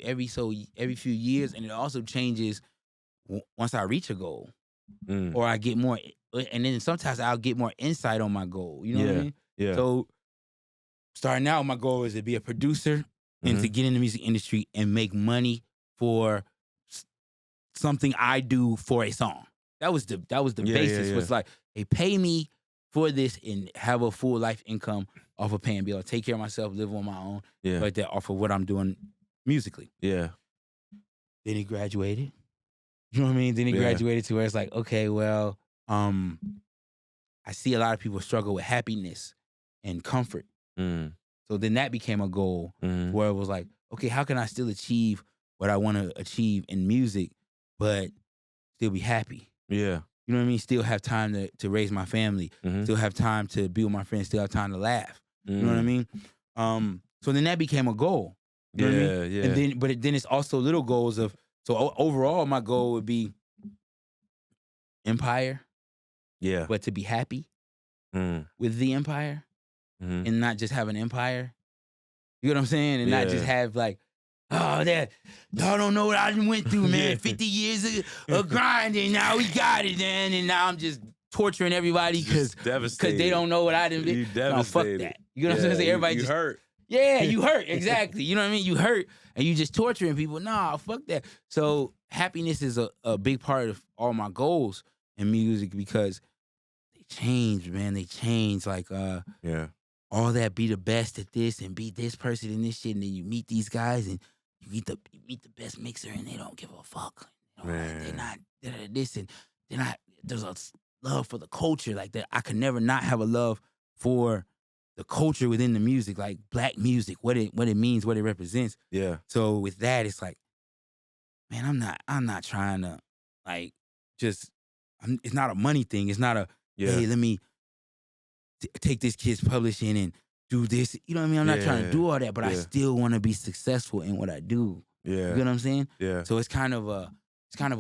years, and it also changes once I reach a goal, or I get more. And then sometimes I'll get more insight on my goal. You know what I mean? Yeah. So starting out, my goal is to be a producer and to get in the music industry and make money for something I do for a song. That was the basis. Yeah. Was like, hey, pay me for this and have a full life income off of paying bills, take care of myself, live on my own, like that, off of what I'm doing musically. Yeah. Then he graduated. You know what I mean? Then he graduated to where it's like, okay, well, I see a lot of people struggle with happiness and comfort. So then that became a goal where it was like, okay, how can I still achieve what I want to achieve in music, but still be happy? Yeah. You know what I mean? Still have time to raise my family. Still have time to be with my friends. Still have time to laugh. You know what I mean? So then that became a goal. You know what I mean? And then it's also little goals of, so overall my goal would be empire. Yeah. But to be happy. with the empire Mm-hmm. and not just have an empire. You know what I'm saying? And not just have like, oh, that y'all don't know what I went through, man. 50 years of grinding. Now we got it, man. And now I'm just torturing everybody because they don't know what I didn't be. No, fuck that. You know what I'm saying? Everybody you just hurt. Yeah, you hurt. Exactly. You know what I mean? You hurt and you just torturing people. Nah, fuck that. So happiness is a big part of all my goals in music because they change, man. They change. Like all that, be the best at this and be this person and this shit, and then you meet these guys and you meet the best mixer and they don't give a fuck. You know, like they're this and they're not. There's a love for the culture like that. I could never not have a love for the culture within the music, like black music, what it means, what it represents. Yeah. So with that, it's like, man, I'm not trying to like just. It's not a money thing. It's not a hey, let me take this kid's publishing and do this. You know what I mean? I'm not trying to do all that, but I still want to be successful in what I do. Yeah. You know what I'm saying? Yeah. So it's kind of a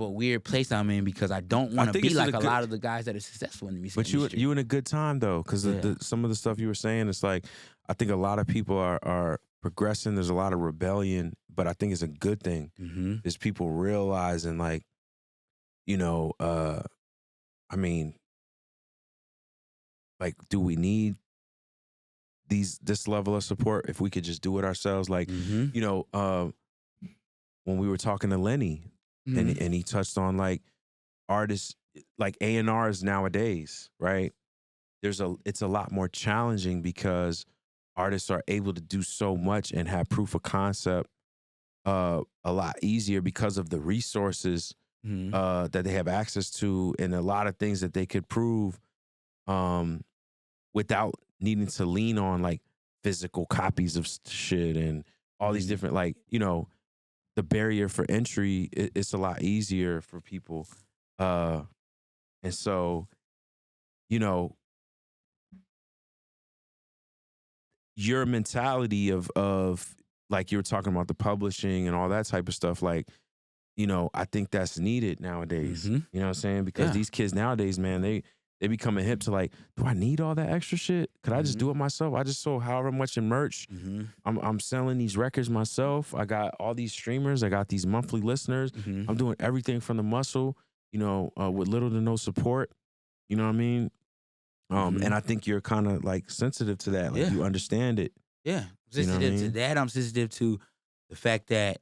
weird place I'm in because I don't want to be like a lot of the guys that are successful in the music industry. But you in a good time though, because some of the stuff you were saying, it's like I think a lot of people are progressing. There's a lot of rebellion, but I think it's a good thing. Mm-hmm. Is people realizing like, you know, I mean, like, do we need this level of support if we could just do it ourselves? Like, you know, when we were talking to Lenny, and he touched on like artists, like A&Rs nowadays, right? It's a lot more challenging because artists are able to do so much and have proof of concept a lot easier because of the resources that they have access to and a lot of things that they could prove without needing to lean on like physical copies of shit and all these different, like, you know, the barrier for entry, it's a lot easier for people. And so, you know, your mentality of like you were talking about the publishing and all that type of stuff, like, you know, I think that's needed nowadays. You know what I'm saying? Because these kids nowadays, man, they becoming hip to like, do I need all that extra shit? Could I just do it myself? I just sold however much in merch. I'm selling these records myself. I got all these streamers. I got these monthly listeners. I'm doing everything from the muscle, you know, with little to no support. You know what I mean? And I think you're kind of like sensitive to that. Like you understand it. Yeah. Sensitive to that. I'm sensitive to the fact that,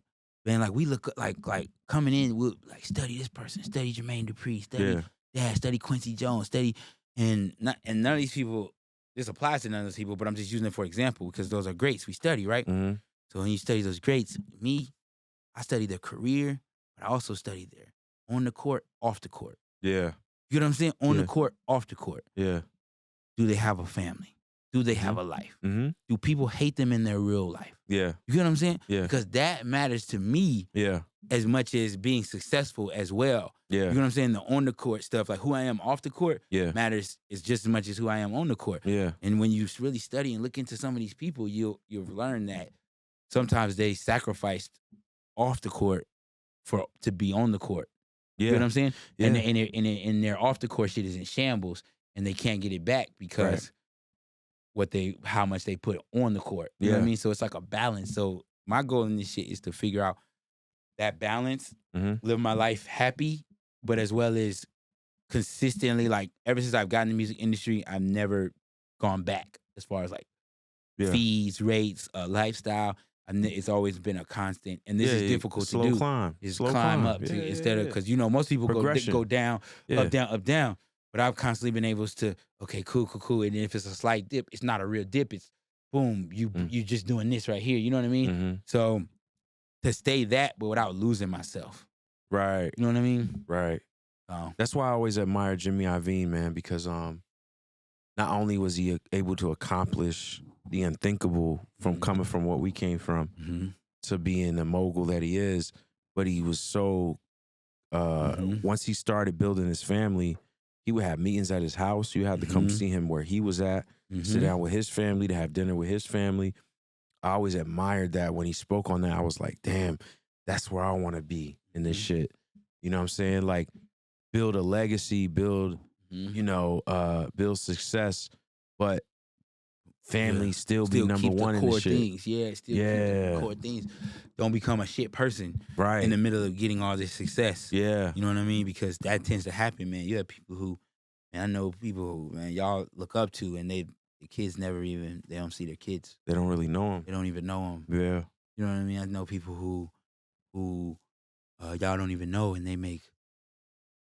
man, like we look like coming in, we'll like study this person, study Jermaine Dupri, study Quincy Jones, study, and none of these people, this applies to none of those people, but I'm just using it for example because those are greats we study, right? So when you study those greats, me, I study their career, but I also study their on the court, off the court. Yeah. You know what I'm saying? On the court, off the court. Yeah. Do they have a family? Do they have a life? Do people hate them in their real life? Yeah. You get what I'm saying? Yeah. Because that matters to me as much as being successful as well. Yeah. You know what I'm saying? The on the court stuff, like who I am off the court, matters is just as much as who I am on the court. Yeah. And when you really study and look into some of these people, you'll learn that sometimes they sacrificed off the court to be on the court. You know what I'm saying? Yeah. And their off the court shit is in shambles and they can't get it back because how much they put on the court. You know what I mean? So it's like a balance. So my goal in this shit is to figure out that balance, live my life happy, but as well as consistently, like ever since I've gotten in the music industry, I've never gone back as far as like fees, rates, lifestyle. It's always been a constant, and this is difficult to do. Slow climb up instead of, because you know most people go down, up, down, up, down. But I've constantly been able to, okay, cool. And then if it's a slight dip, it's not a real dip. It's boom, you just doing this right here. You know what I mean? So to stay that, but without losing myself. Right. You know what I mean? Right. That's why I always admire Jimmy Iovine, man, because not only was he able to accomplish the unthinkable from coming from what we came from to being the mogul that he is, but he was so, once he started building his family, he would have meetings at his house. You had to come see him where he was at, sit down with his family, to have dinner with his family. I always admired that. When he spoke on that, I was like, damn, that's where I want to be in this shit. You know what I'm saying? Like, build a legacy, build, you know, build success but family still be number keep one the in the core shit. things. Yeah, still keep the core things. Don't become a shit person in the middle of getting all this success. Yeah. You know what I mean? Because that tends to happen, man. You have people who, man, I know people who, man, y'all look up to, and the kids never even, they don't see their kids. They don't really know them. They don't even know them. Yeah. You know what I mean? I know people who y'all don't even know, and they make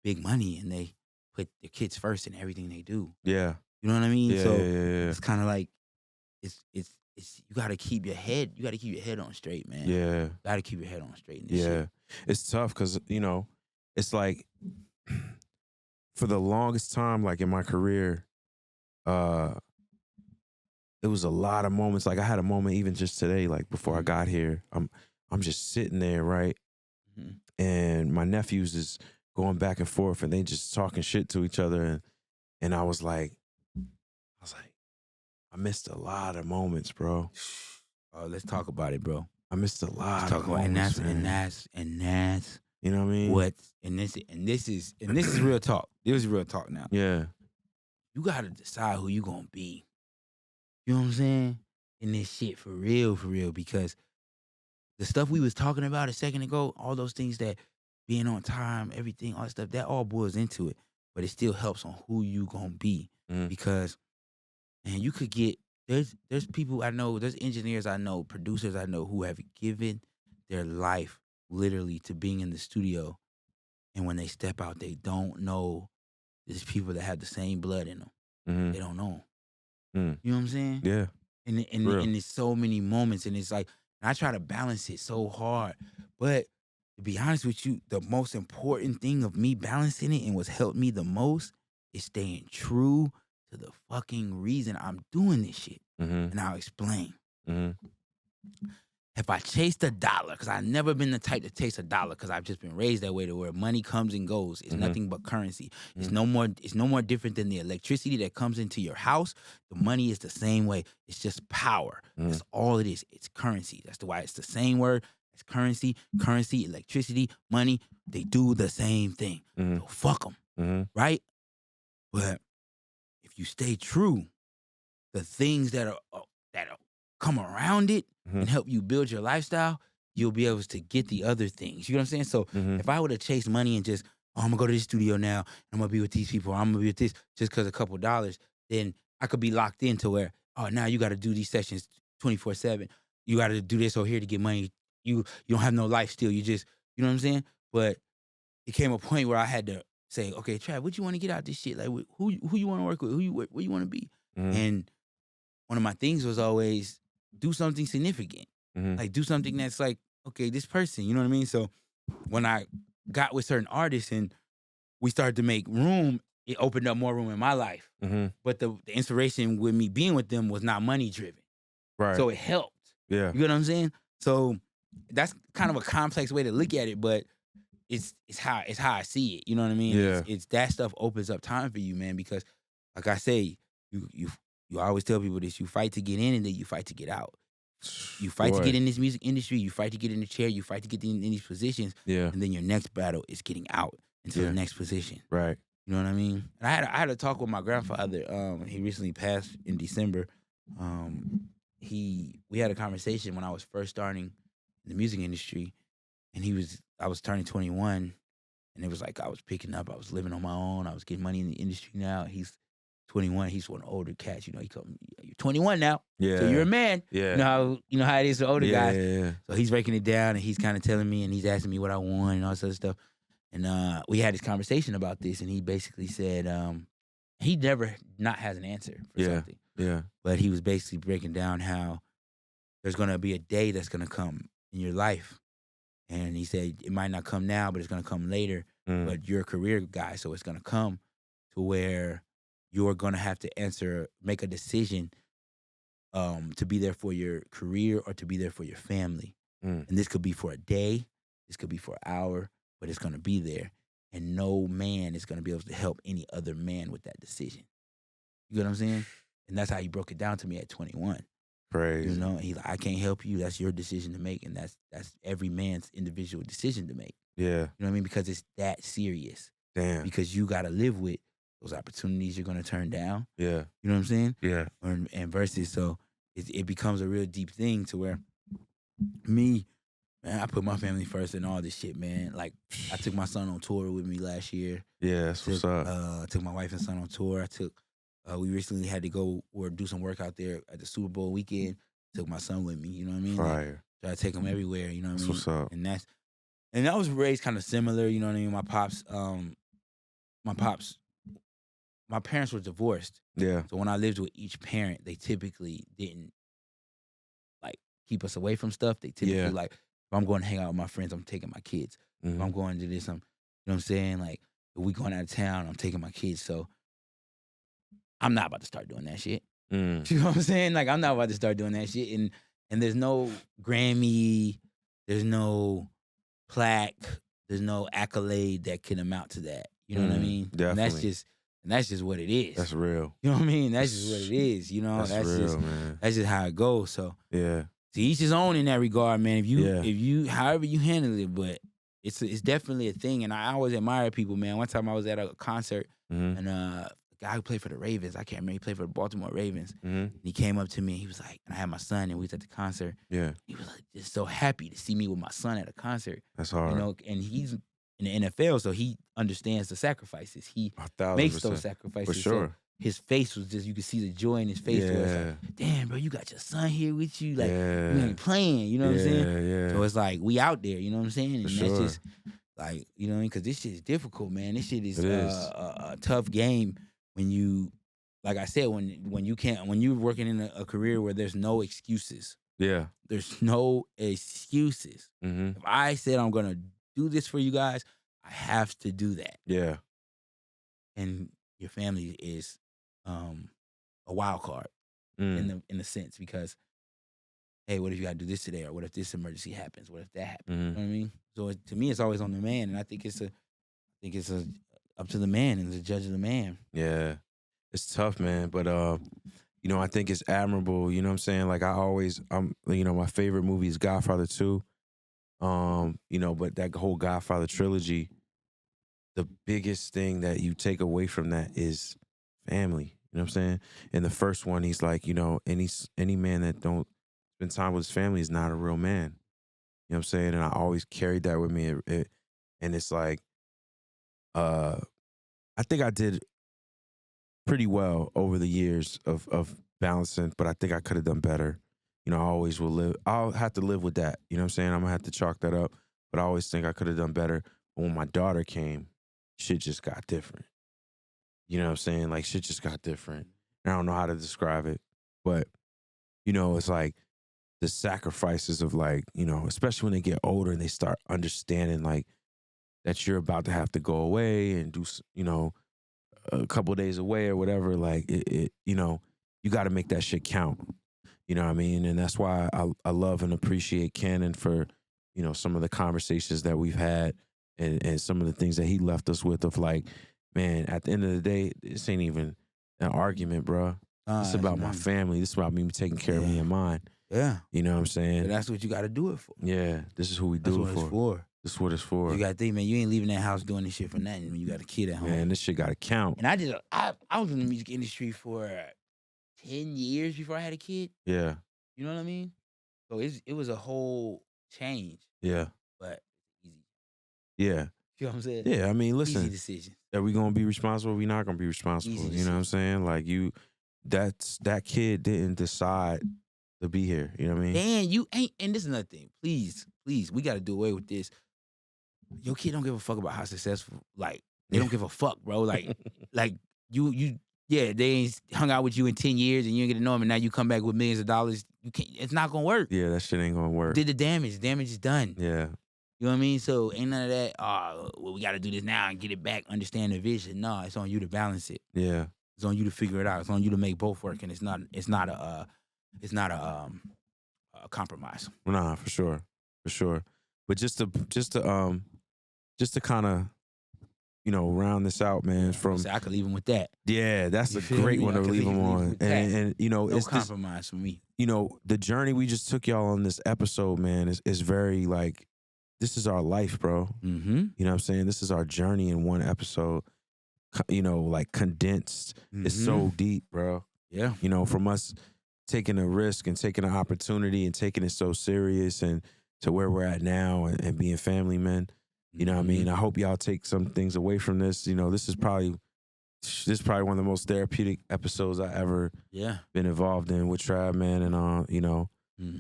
big money, and they put their kids first in everything they do. Yeah. You know what I mean? Yeah, So yeah. it's kind of like, it's you gotta keep your head on straight, man. Yeah. You gotta keep your head on straight in this Yeah. shit. It's tough because, it's like for the longest time, like in my career, it was a lot of moments. Like I had a moment even just today, like before I got here, I'm just sitting there, right? Mm-hmm. And my nephews is going back and forth, and they just talking shit to each other, and I was like, I missed a lot of moments, bro. Oh, let's talk about it, bro. I missed a lot Let's of talk about moments, and that's you know what I mean? what and this is real talk. This is real talk now. Yeah. You gotta decide who you gonna be. You know what I'm saying? In this shit for real, because the stuff we was talking about a second ago, all those things, that being on time, everything, all that stuff, that all boils into it. But it still helps on who you gonna be. Because, man, you could get, there's people I know, there's engineers I know, producers I know who have given their life literally to being in the studio. And when they step out, they don't know there's people that have the same blood in them. Mm-hmm. They don't know. Mm. You know what I'm saying? Yeah. And there's so many moments, and it's like, and I try to balance it so hard. But to be honest with you, the most important thing of me balancing it and what's helped me the most is staying true to the fucking reason I'm doing this shit. Mm-hmm. And I'll explain. Mm-hmm. If I chase the dollar, because I've never been the type to chase a dollar, because I've just been raised that way, to where money comes and goes. It's nothing but currency. It's no more different than the electricity that comes into your house. The money is the same way. It's just power. That's all it is. It's currency. That's why it's the same word. It's currency, electricity, money. They do the same thing. So fuck them, right? But if you stay true, the things that come around it and help you build your lifestyle, you'll be able to get the other things. You know what I'm saying? So if I would have chased money and just, I'm going to go to this studio now, and I'm going to be with these people, or I'm going to be with this just because a couple of dollars, then I could be locked into where, oh, now you got to do these sessions 24/7. You got to do this over here to get money. You don't have no life still. You just, you know what I'm saying? But it came a point where I had to say, okay, Trav, what you want to get out of this shit? Like, who you want to work with? Where you want to be? And one of my things was always do something significant. Like, do something that's like, okay, this person, you know what I mean? So when I got with certain artists and we started to make room, it opened up more room in my life. But the inspiration with me being with them was not money driven. Right. So it helped. Yeah. You get what I'm saying? So that's kind of a complex way to look at it, but it's how I see it. You know what I mean? Yeah. It's that stuff opens up time for you, man, because like I say, you always tell people this: you fight to get in, and then you fight to get out. You fight to get in this music industry, you fight to get in the chair, you fight to get in these positions, and then your next battle is getting out into the next position. Right. You know what I mean? And I had a talk with my grandfather. He recently passed in December. We had a conversation when I was first starting in the music industry, and I was turning 21, and it was like I was picking up, I was living on my own, I was getting money in the industry now. He's 21. He's one of the older cats. You know, he told me, you're 21 now. Yeah. So you're a man. Yeah. You know how it is for older guys. Yeah. So he's breaking it down, and he's kind of telling me, and he's asking me what I want and all this other stuff. And we had this conversation about this, and he basically said he never not has an answer for something. Yeah. But he was basically breaking down how there's going to be a day that's going to come in your life. And he said it might not come now, but it's going to come later. But you're a career guy, so it's going to come to where you're going to have to make a decision to be there for your career or to be there for your family. And this could be for a day, this could be for an hour, but it's going to be there. And no man is going to be able to help any other man with that decision. You get what I'm saying? And that's how he broke it down to me at 21. Crazy. You know, he's like, I can't help you. That's your decision to make. And that's every man's individual decision to make. Yeah. You know what I mean? Because it's that serious. Damn. Because you got to live with those opportunities you're gonna turn down. Yeah. You know what I'm saying? Yeah. And versus, so it becomes a real deep thing to where me, man, I put my family first in all this shit, man. Like, I took my son on tour with me last year. Yeah, that's what's up. Took my wife and son on tour. We recently had to go or do some work out there at the Super Bowl weekend. Took my son with me, you know what I mean? Fire. Try to take him everywhere, you know what I mean? What's up? And I was raised kind of similar, you know what I mean? My parents were divorced. Yeah. So when I lived with each parent, they typically didn't like keep us away from stuff. They typically like, if I'm going to hang out with my friends, I'm taking my kids. If I'm going to do this, you know what I'm saying? Like, if we going out of town, I'm taking my kids. So I'm not about to start doing that shit. You know what I'm saying? Like, I'm not about to start doing that shit. And there's no Grammy, there's no plaque, there's no accolade that can amount to that. You know what I mean? Definitely. And that's just what it is. That's real. You know what I mean? That's just what it is. You know, that's real, man. That's just how it goes. So yeah, to each his own in that regard, man. If you however you handle it, but it's definitely a thing. And I always admire people, man. One time I was at a concert and a guy who played for the Ravens, I can't remember, he played for the Baltimore Ravens. And he came up to me and he was like, and I had my son and we was at the concert. Yeah. He was like just so happy to see me with my son at a concert. That's hard. You know, and he's in the NFL, so he understands the sacrifices. He makes those sacrifices. For sure. So his face was just, you could see the joy in his face. Where it's like, damn, bro, you got your son here with you. Like, you ain't playing, you know what I'm saying? Yeah. So it's like, we out there, you know what I'm saying? And that's just, like, you know what I mean? Because this shit is difficult, man. This shit is a tough game when you, like I said, when you're working in a career where there's no excuses. Yeah. There's no excuses. If I said I'm going to do this for you guys, I have to do that. Yeah. And your family is a wild card in the sense, because hey, what if you got to do this today, or what if this emergency happens? What if that happens? You know what I mean? So to me, it's always on the man, and I think it's up to the man and the judge of the man. Yeah, it's tough, man, but you know, I think it's admirable. You know what I'm saying? Like you know, my favorite movie is Godfather 2. You know, but that whole Godfather trilogy, the biggest thing that you take away from that is family. You know what I'm saying? In the first one, he's like, you know, any man that don't spend time with his family is not a real man. You know what I'm saying? And I always carried that with me. And it's like, I think I did pretty well over the years of balancing, but I think I could have done better. You know, I'll have to live with that. You know what I'm saying? I'm gonna have to chalk that up. But I always think I could have done better. But when my daughter came, shit just got different. You know what I'm saying? Like, shit just got different. And I don't know how to describe it. But, you know, it's like the sacrifices of, like, you know, especially when they get older and they start understanding, like, that you're about to have to go away and do, you know, a couple of days away or whatever. Like, it you know, you got to make that shit count. You know what I mean? And that's why I love and appreciate Cannon for, you know, some of the conversations that we've had and some of the things that he left us with of, like, man, at the end of the day, this ain't even an argument, bro. It's about my family. This is about me taking care of me and mine. Yeah. You know what I'm saying? But that's what you got to do it for. Yeah. This is who we do it for. This is what it's for. You got to think, man, you ain't leaving that house doing this shit for nothing when you got a kid at home. Man, this shit got to count. And I was in the music industry for 10 years before I had a kid. Yeah. You know what I mean? So it was a whole change. Yeah. But easy. Yeah. You know what I'm saying? Yeah, I mean, listen. Easy decision. Are we gonna be responsible? We're not gonna be responsible. You know what I'm saying? Like, that kid didn't decide to be here. You know what I mean? Dan, you ain't, and this is another thing. Please, we gotta do away with this. Your kid don't give a fuck about how successful, like, they don't give a fuck, bro. Like you they ain't hung out with you in 10 years and you ain't get to know him, and now you come back with millions of dollars. You can't, it's not gonna work. Yeah, that shit ain't gonna work. Did the damage. Damage is done. Yeah. You know what I mean? So ain't none of that, well, we got to do this now and get it back, understand the vision. No, it's on you to balance it. Yeah. It's on you to figure it out. It's on you to make both work, and it's not a compromise. Nah, for sure. But just to kind of, you know, round this out, man. So I could leave him with that. Yeah, that's a great one to leave him on. And you know, no it's compromise for me. You know, the journey we just took y'all on this episode, man, is very, like, this is our life, bro. Mm-hmm. You know what I'm saying? This is our journey in one episode. you know, like condensed. It's so deep, bro. Yeah. You know, from us taking a risk and taking an opportunity and taking it so serious and to where we're at now and being family men. You know what I mean? I hope y'all take some things away from this. You know, this is probably one of the most therapeutic episodes I ever been involved in with Trav, man. And you know,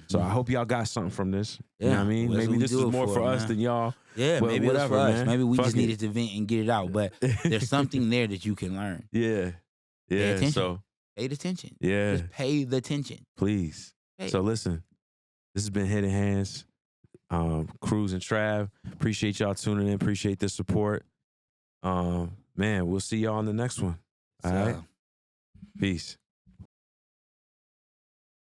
so I hope y'all got something from this. You know what I mean? Maybe this is more for us than y'all. Yeah, maybe whatever, it was for us. man. Maybe we Fuck just it. needed to vent and get it out. But there's something there that you can learn. Yeah. Pay attention. So pay the attention. Yeah. Just pay the attention. Please. So listen, this has been Hidden Hands. Cruz and Trav. Appreciate y'all tuning in. Appreciate the support. Man, we'll see y'all on the next one. All right. Peace.